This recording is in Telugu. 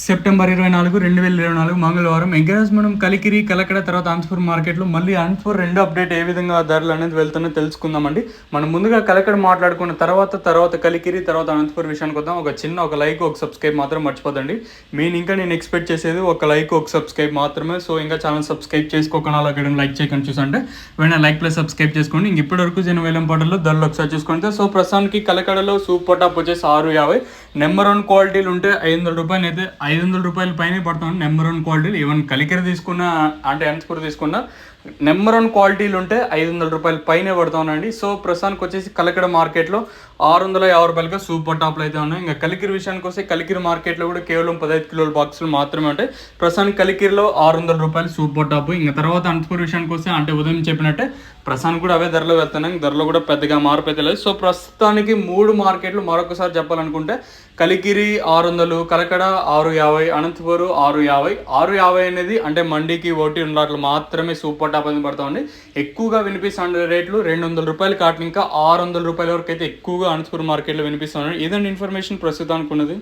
సెప్టెంబర్ 24, 2024 మంగళవారం ఎంకరేజ్ మనం కలికిరి కలకడ తర్వాత అనంతపురం మార్కెట్లో మళ్ళీ అనంతపురం రెండు అప్డేట్ ఏ విధంగా ధరలు అనేది వెళ్తున్నా తెలుసుకుందామండి. మనం ముందుగా కలకడ మాట్లాడుకున్న తర్వాత కలికిరి తర్వాత అనంతపురం విషయానికి వద్దాం. ఒక లైక్ ఒక సబ్స్క్రైబ్ మాత్రం మర్చిపోదండి. నేను ఎక్స్పెక్ట్ చేసేది ఒక లైక్ ఒక సబ్స్క్రైబ్ మాత్రమే. సో ఇంకా ఛానల్ సబ్స్క్రైబ్ చేసుకోకుండా అలాగే లైక్ చేయకుండా చూసంటే వెంటనే లైక్ ప్లస్ సబ్స్క్రైబ్ చేసుకోండి. ఇంక ఇప్పటివరకు వేలం పాటల్లో ధరలు ఒకసారి చూసుకుంటే సో ప్రస్తుతానికి కలకడలో సూపర్ టాప్ వచ్చేసి 650. నెంబర్ 1 క్వాలిటీలు ఉంటే 500 రూపాయలు అయితే 500 రూపాయల పైన పడుతుంది. నెంబర్ 1 క్వాలిటీలు ఈవెన్ కలికిరి తీసుకున్నా అంటే అనంతపురం తీసుకున్నా నెంబర్ 1 క్వాలిటీలు ఉంటే 500 రూపాయల పైనే పడుతున్నాయండి. సో ప్రస్తుతానికి వచ్చేసి కలకడ మార్కెట్లో 650 రూపాయలుగా సూపర్ టాప్లు అయితే ఉన్నాయి. ఇంకా కలికిరి విషయానికి వస్తే కలికిరి మార్కెట్లో కూడా కేవలం 15 కిలోల బాక్సులు మాత్రమే ఉంటాయి. ప్రస్తుతానికి కలికిరిలో 600 రూపాయలు సూపర్ టాప్. ఇంకా తర్వాత అనంతపురం విషయానికి వస్తే అంటే ఉదయం చెప్పినట్టే ప్రస్తుతానికి కూడా అవే ధరలు వెళ్తున్నాయి. ధరలో కూడా పెద్దగా మార్పు అయితే లేదు. సో ప్రస్తుతానికి 3 మార్కెట్లు మరొకసారి చెప్పాలనుకుంటే కలికిరి 600, కలకడ 650, అనంతపురం 650. 650 అనేది అంటే మండీకి ఓటీ ఉన్నట్లు మాత్రమే సూపర్ టాప్ అని పడతా ఉంది. ఎక్కువగా వినిపిస్తున్న రేట్లు 200 రూపాయలు కాటు ఇంకా 600 రూపాయల వరకు అయితే ఎక్కువగా అనంతపురం మార్కెట్లో వినిపిస్తున్నాయి. ఇదండి ఇన్ఫర్మేషన్ ప్రస్తుతానికి ఉన్నది.